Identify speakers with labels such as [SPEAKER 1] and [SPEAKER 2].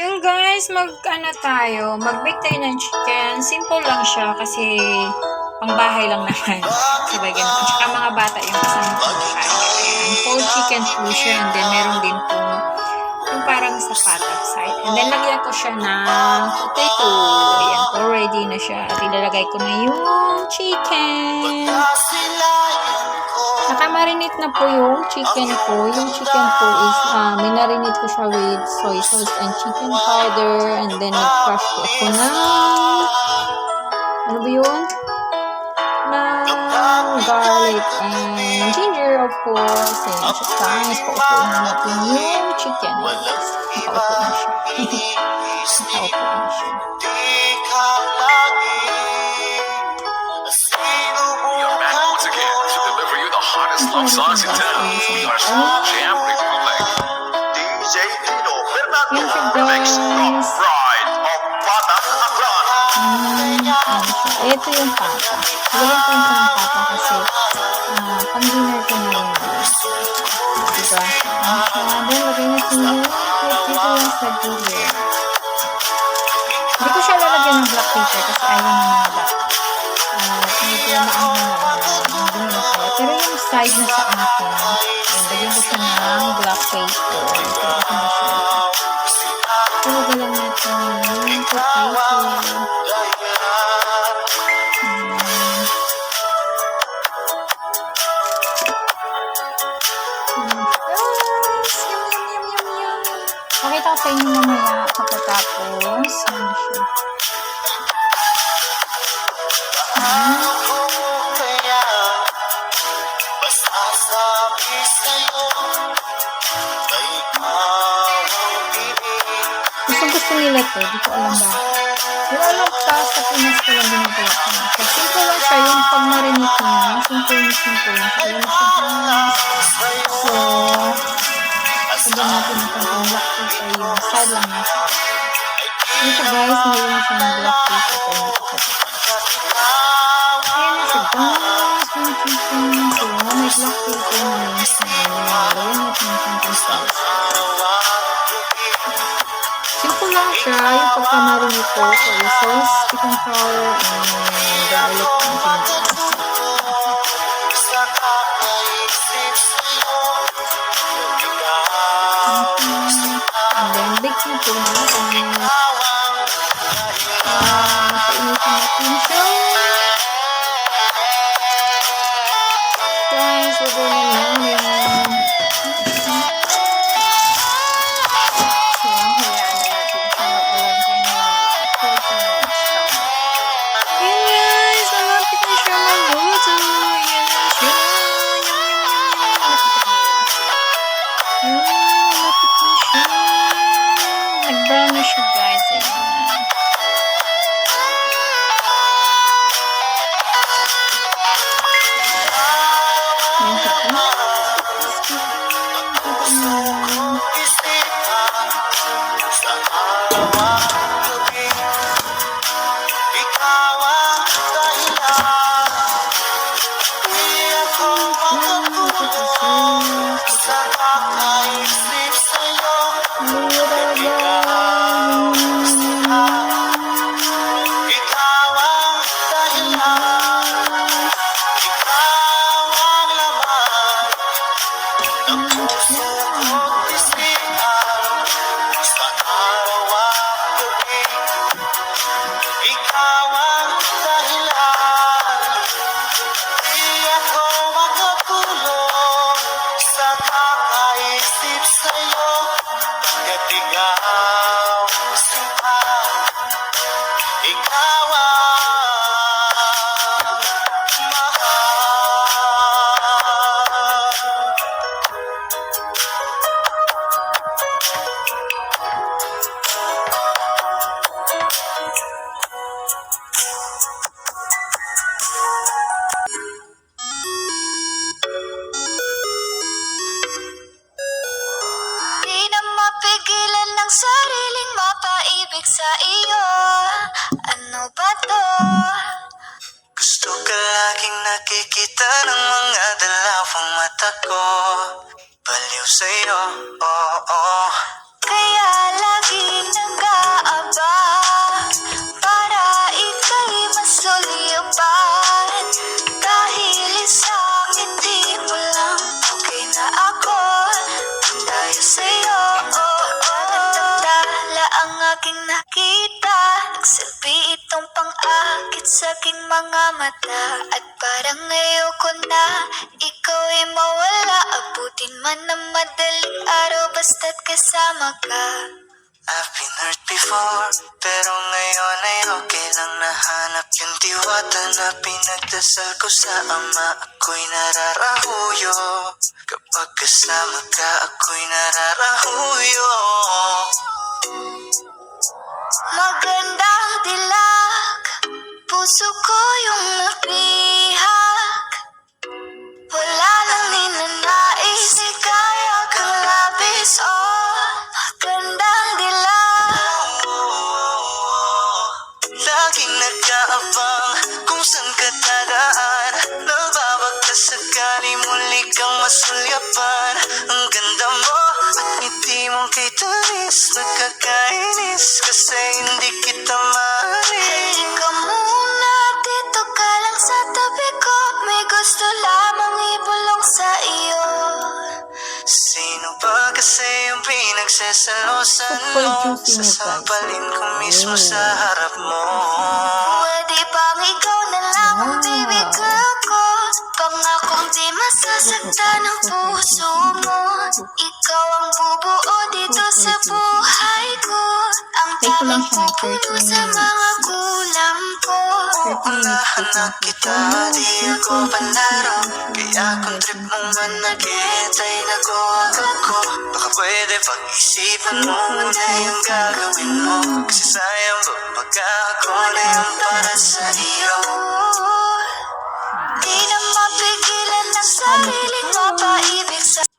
[SPEAKER 1] Ayun guys, mag-bake tayo ng chicken. Simple lang siya kasi pangbahay lang naman. Sabay ganun. Tsaka mga bata yung kasama ko kain. Ayan, cold chicken po siya. And then meron din po yung parang sa patat side. And then lagyan ko siya ng potato. Ayan po, ready na siya. At ilalagay ko na yung chicken. Nakamarinate na po yung chicken ko. Yung chicken po is, minarinate ko siya with soy sauce and chicken powder. And then, nag-crush ko ako ng, ano ba yun? Ng garlic and ginger, of course. Ayan siya, guys. Paupuin na natin yung chicken. Nakaupo na siya. Nakaupo na siya.
[SPEAKER 2] Love songs in town. We are Small Jam Republic. DJ Pino Fernando Remix of Bride of Batak Aklan.
[SPEAKER 1] Ito yung pata. Gawin ko yung pata kasi pang-dinner ko na rin. Diba? Then, lagay natin yung dito yung sa gilid. Hindi ko siya lalagyan ng black pepper kasi ayaw ng mga bata. Medyo pero yung side na sa akin, lagyan ko siya ng black pepper. Pero ako na siya. Tulog lang natin yung potato. Pakita ko sa inyo mamaya pagkatapos. Ano siya? Gusto nila to, di ko alam ba. Yung alam pa sa Pinas ko lang ginagawa ko na siya. Simple lang siya yung pag-marinate niya. Simple lang siya. Ayan siya guys. So, pagyan natin ang pang black paper yung side lang niya siya. Ayan siya guys, ngayon siya ng black paper. Ayan na siya guys. Yung chicken. So, may black paper na yun siya. Ayan natin yung pang sauce. Simple lang siya, yung pagkamarinate ko sa sauce, chicken powder, and garlic and ginger. And then, bake na po natin. Painitin natin siya. Guys, lagay na namin. Nag-brown na siya guys.
[SPEAKER 3] Sariling mapaibig sa iyo. Ano ba to? Gusto ka laging nakikita ng mga dalawang mata ko. Baliw sa'yo, oo. Kaya lagi nang tayo sa'yo. Pagkatagtala ang aking nakita, nagsilbi itong pang-akit sa aking mga mata. At parang ayoko na ikaw ay mawala, abutin man ng madaling araw basta't kasama ka. I've been hurt before, pero ngayon ay okay lang. Nahanap yung diwata na pinagdasal ko sa ama. Ako'y nararahuyo, kapag kasama ka ako'y nararahuyo. Magandang dilag, puso ko yung napihak. Wala nang ninanais, ikaya kang labis, oh. Magandang dilag, laging nag-aabang kung saan ka dadaan. Nababagtas sakali muli kang masulyapan. Ang ganda mo at ngiti mong kay tamis, nagkakainis kasi hindi kita maalis. Halika muna, dito ka lang sa tabi ko. May gusto lamang ibulong sa iyo. Sino ba kasi yung pinagsasalosan mo? Sasampalin ko mismo sa harap mo. Pwede bang ikaw na lang ang bibigla ko? Pangakong di masasaktan ang puso mo. Ikaw ang bubuo dito sa buhay ko. Ang tanging pupuno sa mga kulang ko. Unahan na kita, di ako panaro. Kaya kung trip mo man naghihintay, nag-uwag ako. Baka pwede pag-isipan mo muna yung gagawin mo. Kasi sayang ba pagka ako na yung para sa iyo. Di na mapigilan ng sariling mapait.